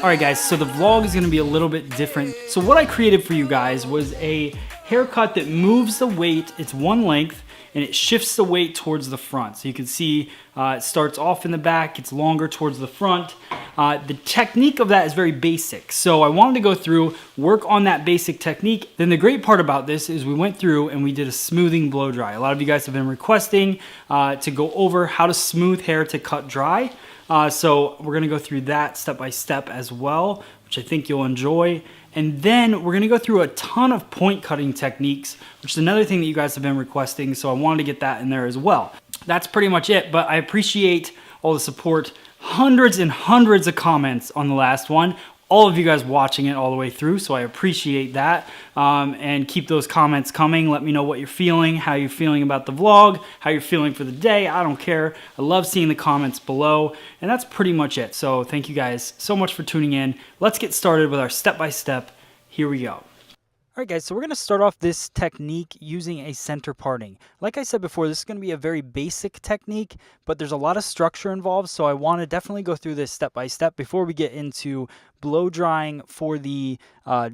Alright guys, so the vlog is going to be a little bit different. So what I created for you guys was a haircut that moves the weight, it's one length, and it shifts the weight towards the front. So you can see it starts off in the back, it's longer towards the front. The technique of that is very basic. So I wanted to go through, work on that basic technique. Then the great part about this is we went through and we did a smoothing blow dry. A lot of you guys have been requesting to go over how to smooth hair to cut dry. So we're gonna go through that step by step as well, which I think you'll enjoy. And then we're gonna go through a ton of point cutting techniques, which is another thing that you guys have been requesting. So I wanted to get that in there as well. That's pretty much it, but I appreciate all the support. Hundreds and hundreds of comments on the last one. All of you guys watching it all the way through, so I appreciate that. And keep those comments coming. Let me know what you're feeling, how you're feeling about the vlog, how you're feeling for the day. I don't care. I love seeing the comments below. And that's pretty much it. So thank you guys so much for tuning in. Let's get started with our step-by-step. Here we go. All right, guys, so we're going to start off this technique using a center parting. Like I said before, this is going to be a very basic technique, but there's a lot of structure involved, so I want to definitely go through this step by step before we get into blow drying for the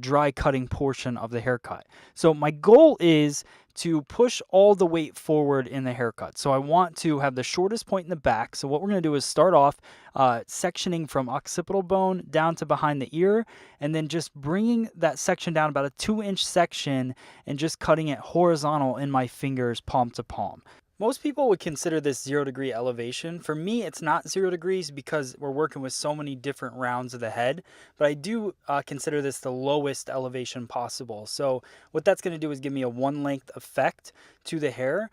dry cutting portion of the haircut. So my goal is to push all the weight forward in the haircut. So I want to have the shortest point in the back. So what we're going to do is start off sectioning from occipital bone down to behind the ear, and then just bringing that section down about a 2-inch section and just cutting it horizontal in my fingers, palm to palm. Most people would consider this 0-degree elevation. For me, it's not 0 degrees because we're working with so many different rounds of the head, but I do consider this the lowest elevation possible. So what that's going to do is give me a one-length effect to the hair.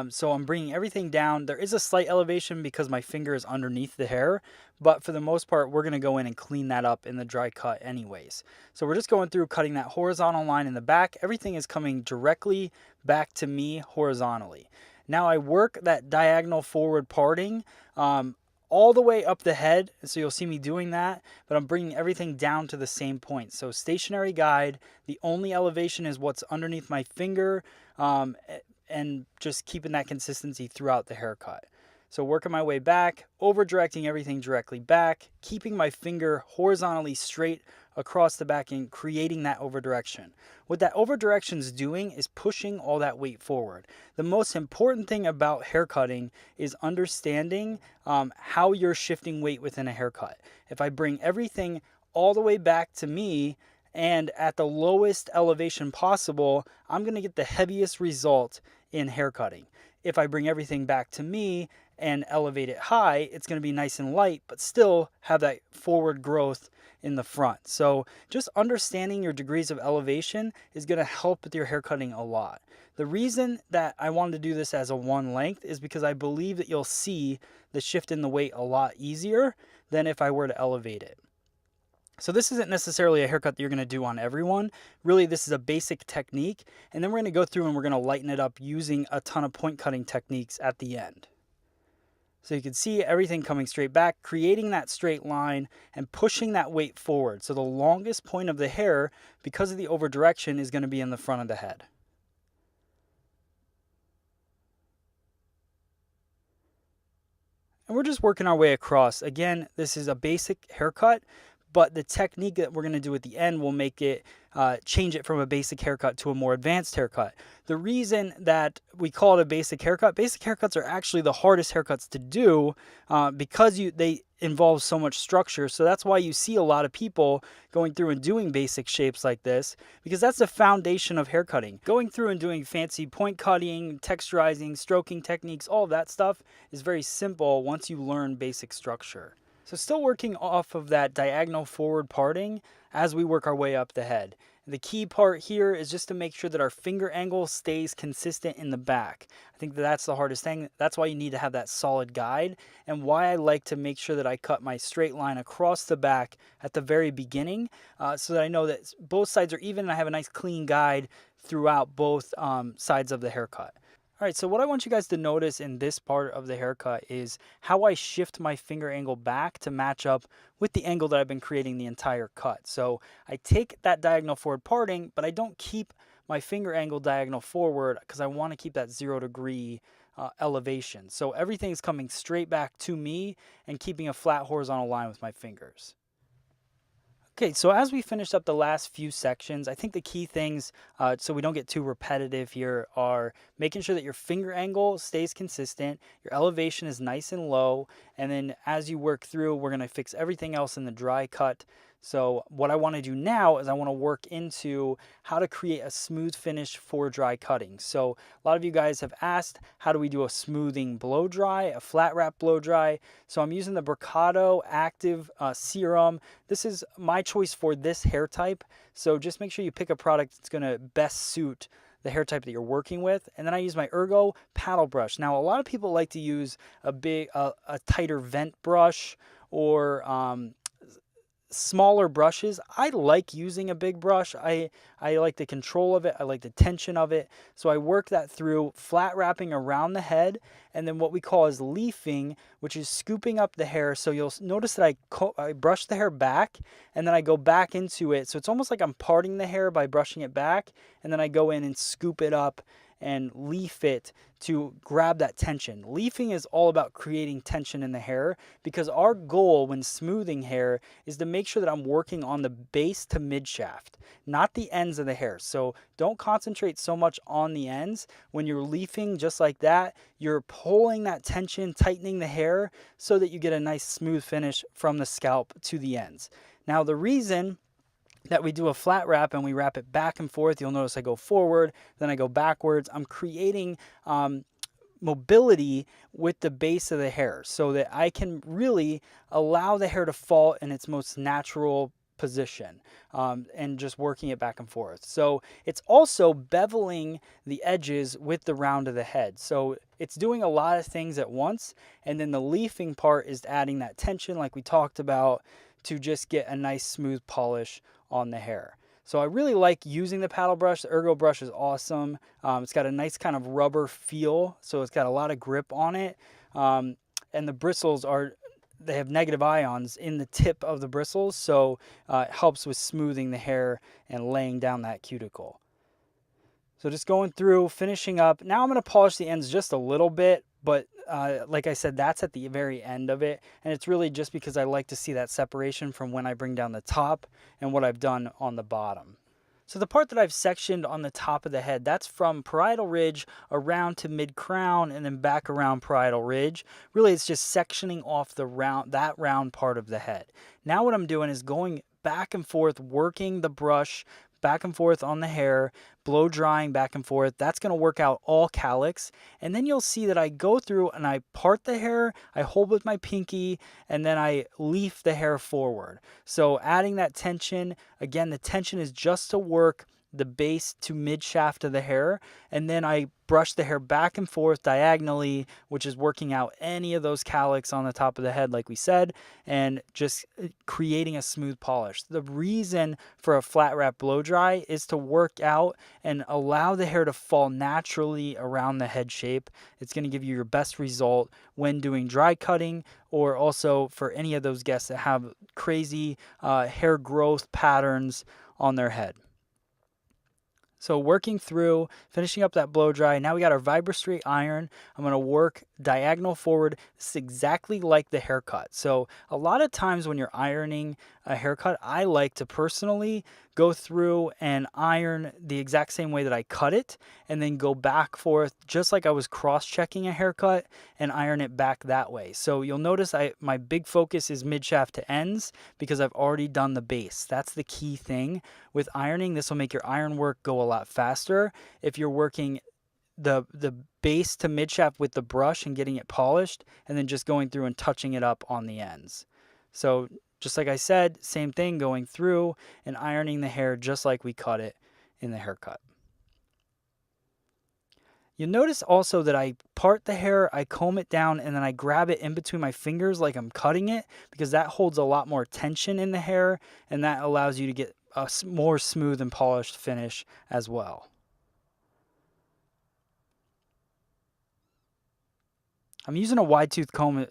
So I'm bringing everything down. There is a slight elevation because my finger is underneath the hair, but for the most part, we're going to go in and clean that up in the dry cut anyways. So we're just going through cutting that horizontal line in the back. Everything is coming directly back to me horizontally. Now I work that diagonal forward parting all the way up the head, so you'll see me doing that, but I'm bringing everything down to the same point. So stationary guide, the only elevation is what's underneath my finger, and just keeping that consistency throughout the haircut. So working my way back, over directing everything directly back, keeping my finger horizontally straight across the back and creating that over direction. What that over direction is doing is pushing all that weight forward. The most important thing about haircutting is understanding how you're shifting weight within a haircut. If I bring everything all the way back to me and at the lowest elevation possible, I'm going to get the heaviest result in haircutting. If I bring everything back to me and elevate it high, it's going to be nice and light, but still have that forward growth in the front. So just understanding your degrees of elevation is going to help with your haircutting a lot. The reason that I wanted to do this as a one length is because I believe that you'll see the shift in the weight a lot easier than if I were to elevate it. So this isn't necessarily a haircut that you're going to do on everyone. Really, this is a basic technique, and then we're going to go through and we're going to lighten it up using a ton of point cutting techniques at the end. So you can see everything coming straight back, creating that straight line and pushing that weight forward. So the longest point of the hair, because of the over direction, is going to be in the front of the head. And we're just working our way across. Again, this is a basic haircut, but the technique that we're going to do at the end will make it change it from a basic haircut to a more advanced haircut. The reason that we call it a basic haircuts are actually the hardest haircuts to do because they involve so much structure. So that's why you see a lot of people going through and doing basic shapes like this, because that's the foundation of haircutting. Going through and doing fancy point cutting, texturizing, stroking techniques, all of that stuff is very simple once you learn basic structure. So still working off of that diagonal forward parting as we work our way up the head. The key part here is just to make sure that our finger angle stays consistent in the back. I think that's the hardest thing. That's why you need to have that solid guide, and why I like to make sure that I cut my straight line across the back at the very beginning so that I know that both sides are even and I have a nice clean guide throughout both sides of the haircut. All right, so what I want you guys to notice in this part of the haircut is how I shift my finger angle back to match up with the angle that I've been creating the entire cut. So I take that diagonal forward parting, but I don't keep my finger angle diagonal forward because I want to keep that 0 degree elevation. So everything's coming straight back to me and keeping a flat horizontal line with my fingers. Okay, so as we finished up the last few sections, I think the key things, so we don't get too repetitive here, are making sure that your finger angle stays consistent, your elevation is nice and low, and then as you work through, we're going to fix everything else in the dry cut. So what I want to do now is I want to work into how to create a smooth finish for dry cutting. So a lot of you guys have asked, how do we do a smoothing blow dry, a flat wrap blow dry? So I'm using the Bricado Active Serum. This is my choice for this hair type. So just make sure you pick a product that's going to best suit the hair type that you're working with. And then I use my Ergo paddle brush. Now, a lot of people like to use a tighter vent brush or smaller brushes. I like using a big brush. I like the control of it. I like the tension of it. So I work that through flat wrapping around the head, and then what we call is leafing, which is scooping up the hair. So you'll notice that I brush the hair back and then I go back into it. So it's almost like I'm parting the hair by brushing it back, and then I go in and scoop it up and leaf it to grab that tension. Leafing is all about creating tension in the hair, because our goal when smoothing hair is to make sure that I'm working on the base to mid shaft, not the ends of the hair. So don't concentrate so much on the ends. When you're leafing just like that, you're pulling that tension, tightening the hair so that you get a nice smooth finish from the scalp to the ends. Now, the reason that we do a flat wrap and we wrap it back and forth, you'll notice I go forward, then I go backwards. I'm creating mobility with the base of the hair so that I can really allow the hair to fall in its most natural position, and just working it back and forth. So it's also beveling the edges with the round of the head. So it's doing a lot of things at once. And then the leafing part is adding that tension like we talked about to just get a nice smooth polish on the hair. So I really like using the paddle brush. The Ergo brush is awesome. It's got a nice kind of rubber feel, so it's got a lot of grip on it. And the bristles they have negative ions in the tip of the bristles, so it helps with smoothing the hair and laying down that cuticle. So just going through, finishing up. Now I'm going to polish the ends just a little bit, but like I said, that's at the very end of it. And it's really just because I like to see that separation from when I bring down the top and what I've done on the bottom. So the part that I've sectioned on the top of the head, that's from parietal ridge around to mid-crown and then back around parietal ridge. Really, it's just sectioning off that round part of the head. Now what I'm doing is going back and forth, working the brush back and forth on the hair, blow drying back and forth. That's going to work out all calyx. And then you'll see that I go through and I part the hair, I hold with my pinky, and then I leaf the hair forward. So adding that tension, again, the tension is just to work the base to mid shaft of the hair, and then I brush the hair back and forth diagonally, which is working out any of those calyx on the top of the head like we said, and just creating a smooth polish. The reason for a flat wrap blow dry is to work out and allow the hair to fall naturally around the head shape. It's going to give you your best result when doing dry cutting, or also for any of those guests that have crazy hair growth patterns on their head. So working through, finishing up that blow dry. Now we got our VibraStraight iron. I'm going to work diagonal forward. This is exactly like the haircut. So a lot of times when you're ironing a haircut, I like to personally go through and iron the exact same way that I cut it, and then go back forth just like I was cross-checking a haircut and iron it back that way. So you'll notice my big focus is mid-shaft to ends because I've already done the base. That's the key thing with ironing. This will make your iron work go a lot faster if you're working the base to mid-shaft with the brush and getting it polished, and then just going through and touching it up on the ends. So just like I said, same thing, going through and ironing the hair just like we cut it in the haircut. You'll notice also that I part the hair, I comb it down, and then I grab it in between my fingers like I'm cutting it, because that holds a lot more tension in the hair, and that allows you to get a more smooth and polished finish as well. I'm using a wide tooth comb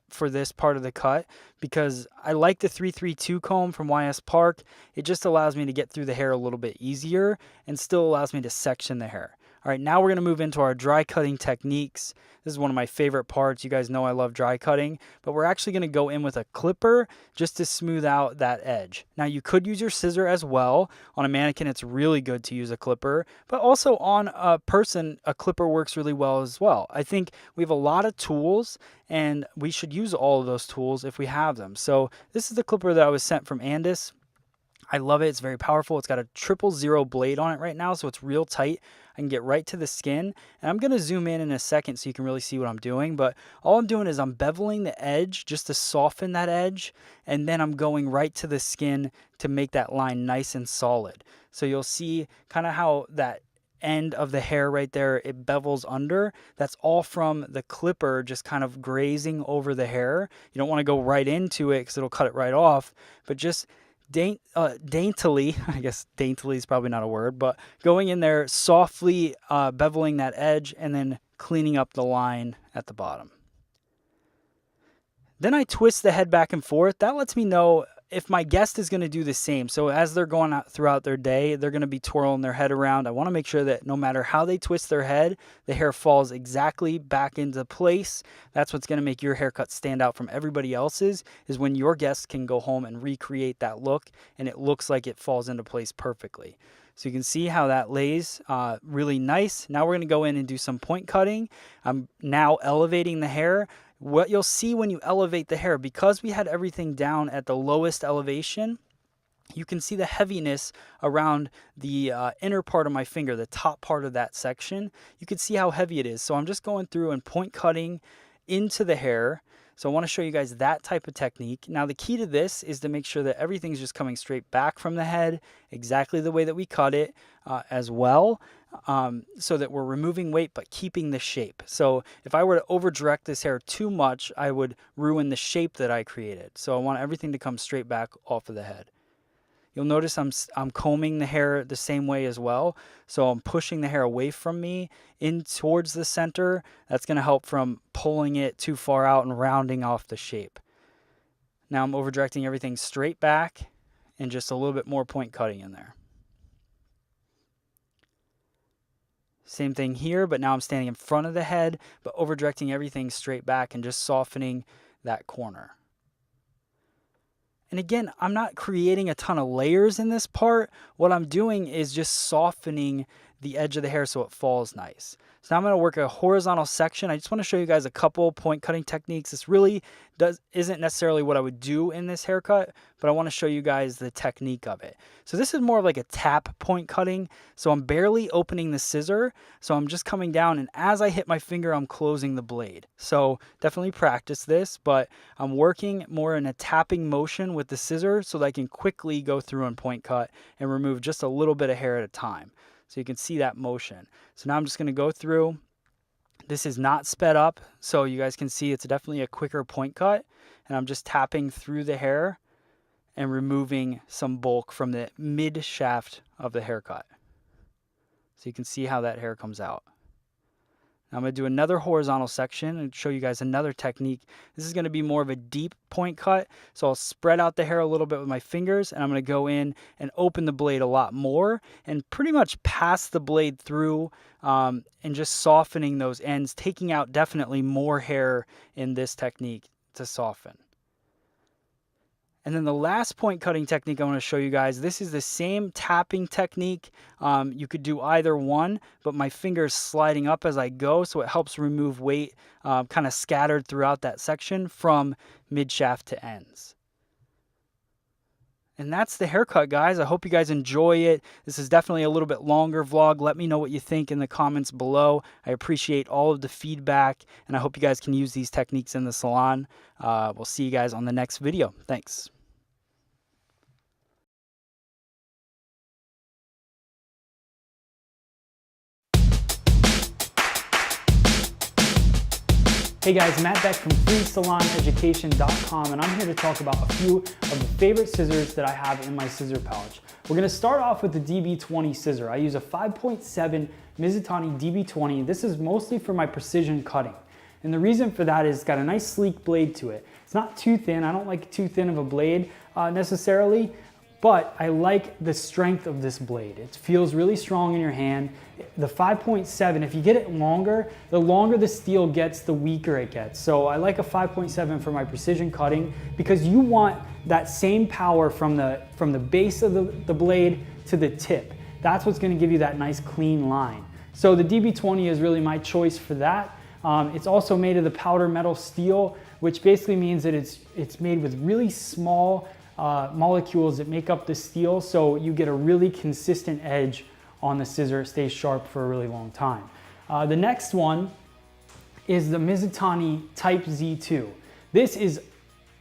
for this part of the cut because I like the 332 comb from YS Park. It just allows me to get through the hair a little bit easier and still allows me to section the hair. All right, now we're gonna move into our dry cutting techniques. This is one of my favorite parts. You guys know I love dry cutting, but we're actually gonna go in with a clipper just to smooth out that edge. Now you could use your scissor as well. On a mannequin, it's really good to use a clipper, but also on a person, a clipper works really well as well. I think we have a lot of tools and we should use all of those tools if we have them. So this is the clipper that I was sent from Andis. I love it. It's very powerful. It's got a 000 blade on it right now, so it's real tight. I can get right to the skin, and I'm going to zoom in a second so you can really see what I'm doing, but all I'm doing is I'm beveling the edge just to soften that edge, and then I'm going right to the skin to make that line nice and solid. So you'll see kind of how that end of the hair right there, it bevels under. That's all from the clipper just kind of grazing over the hair. You don't want to go right into it because it'll cut it right off, but just daintily, I guess daintily is probably not a word, but going in there, softly beveling that edge and then cleaning up the line at the bottom. Then I twist the head back and forth. That lets me know if my guest is going to do the same. So as they're going out throughout their day, they're going to be twirling their head around. I want to make sure that no matter how they twist their head, the hair falls exactly back into place. That's what's going to make your haircut stand out from everybody else's, is when your guests can go home and recreate that look and it looks like it falls into place perfectly. So you can see how that lays really nice. Now we're going to go in and do some point cutting. I'm now elevating the hair. What you'll see when you elevate the hair, because we had everything down at the lowest elevation, you can see the heaviness around the inner part of my finger, the top part of that section. You can see how heavy it is. So I'm just going through and point cutting into the hair. So I want to show you guys that type of technique. Now the key to this is to make sure that everything's just coming straight back from the head, exactly the way that we cut it as well, so that we're removing weight but keeping the shape. So if I were to over direct this hair too much, I would ruin the shape that I created. So I want everything to come straight back off of the head. You'll notice I'm combing the hair the same way as well. So I'm pushing the hair away from me in towards the center. That's going to help from pulling it too far out and rounding off the shape. Now I'm over directing everything straight back and just a little bit more point cutting in there. Same thing here, but now I'm standing in front of the head, but over directing everything straight back and just softening that corner. And again, I'm not creating a ton of layers in this part. What I'm doing is just softening the edge of the hair so it falls nice. So now I'm going to work a horizontal section. I just want to show you guys a couple point cutting techniques. This really isn't necessarily what I would do in this haircut, but I want to show you guys the technique of it. So this is more of like a tap point cutting. So I'm barely opening the scissor. So I'm just coming down, and as I hit my finger, I'm closing the blade. So definitely practice this, but I'm working more in a tapping motion with the scissor so that I can quickly go through and point cut and remove just a little bit of hair at a time. So you can see that motion. So now I'm just going to go through. This is not sped up, so you guys can see it's definitely a quicker point cut. And I'm just tapping through the hair and removing some bulk from the mid shaft of the haircut. So you can see how that hair comes out. Now I'm going to do another horizontal section and show you guys another technique. This is going to be more of a deep point cut. So I'll spread out the hair a little bit with my fingers, and I'm going to go in and open the blade a lot more and pretty much pass the blade through and just softening those ends, taking out definitely more hair in this technique to soften. And then the last point cutting technique I want to show you guys, this is the same tapping technique. You could do either one, but my finger's sliding up as I go, so it helps remove weight kind of scattered throughout that section from mid shaft to ends. And that's the haircut, guys. I hope you guys enjoy it. This is definitely a little bit longer vlog. Let me know what you think in the comments below. I appreciate all of the feedback, and I hope you guys can use these techniques in the salon. We'll see you guys on the next video. Thanks. Hey guys, Matt Beck from FreeSalonEducation.com, and I'm here to talk about a few of the favorite scissors that I have in my scissor pouch. We're going to start off with the DB20 scissor. I use a 5.7 Mizutani DB20. This is mostly for my precision cutting. And the reason for that is it's got a nice sleek blade to it. It's not too thin. I don't like too thin of a blade necessarily, but I like the strength of this blade. It feels really strong in your hand. The 5.7, if you get it longer, the longer the steel gets, the weaker it gets. So I like a 5.7 for my precision cutting because you want that same power from the base of the blade to the tip. That's what's gonna give you that nice clean line. So the DB20 is really my choice for that. It's also made of the powder metal steel, which basically means that it's made with really small molecules that make up the steel, so you get a really consistent edge on the scissor. It stays sharp for a really long time. The next one is the MIZ Type Z2. This is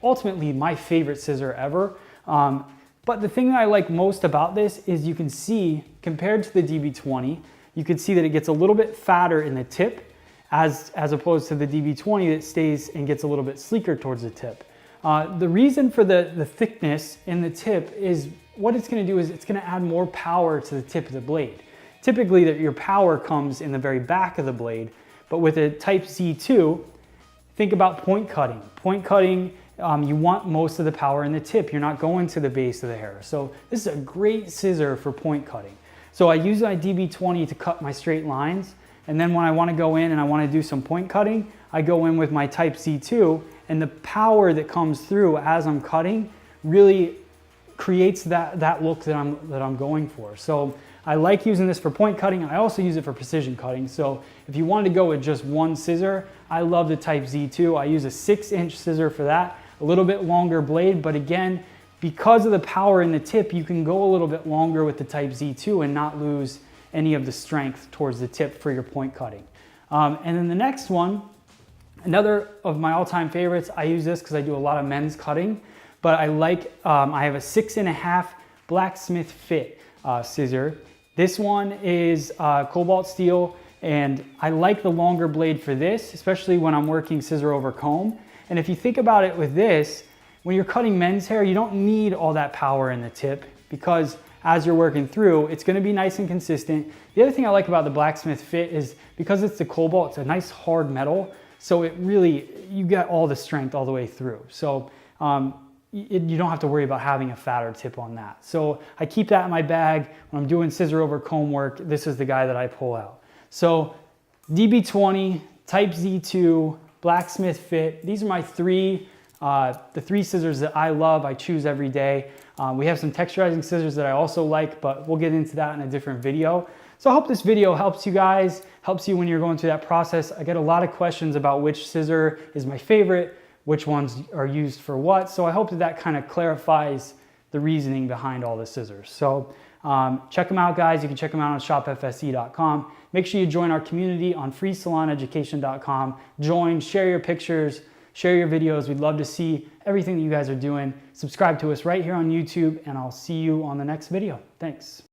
ultimately my favorite scissor ever, but the thing that I like most about this is you can see, compared to the DB20, you can see that it gets a little bit fatter in the tip as opposed to the DB20 that stays and gets a little bit sleeker towards the tip. The reason for the thickness in the tip is what it's going to do is it's going to add more power to the tip of the blade. Typically your power comes in the very back of the blade, but with a Type Z2, think about point cutting. Point cutting, you want most of the power in the tip. You're not going to the base of the hair. So this is a great scissor for point cutting. So I use my DB20 to cut my straight lines, and then when I want to go in and I want to do some point cutting, I go in with my Type Z2, and the power that comes through as I'm cutting really creates that look that I'm going for. So I like using this for point cutting. I also use it for precision cutting. So if you wanted to go with just one scissor, I love the Type Z2. I use a 6-inch scissor for that, a little bit longer blade, but again, because of the power in the tip, you can go a little bit longer with the Type Z2 and not lose any of the strength towards the tip for your point cutting. And then the next one, another of my all-time favorites, I use this because I do a lot of men's cutting, but I like, I have a 6.5 blacksmith fit scissor. This one is cobalt steel, and I like the longer blade for this, especially when I'm working scissor over comb. And if you think about it with this, when you're cutting men's hair, you don't need all that power in the tip because as you're working through, it's gonna be nice and consistent. The other thing I like about the blacksmith fit is because it's the cobalt, it's a nice hard metal, so it really, you get all the strength all the way through. So you don't have to worry about having a fatter tip on that. So I keep that in my bag. When I'm doing scissor over comb work, this is the guy that I pull out. So DB20, Type Z2, blacksmith fit, these are my the three scissors that I love, I choose every day. We have some texturizing scissors that I also like, but we'll get into that in a different video. So I hope this video helps you guys, helps you when you're going through that process. I get a lot of questions about which scissor is my favorite, which ones are used for what. So I hope that kind of clarifies the reasoning behind all the scissors. So check them out, guys. You can check them out on shopfse.com. Make sure you join our community on freesaloneducation.com. Join, share your pictures, share your videos. We'd love to see everything that you guys are doing. Subscribe to us right here on YouTube, and I'll see you on the next video. Thanks.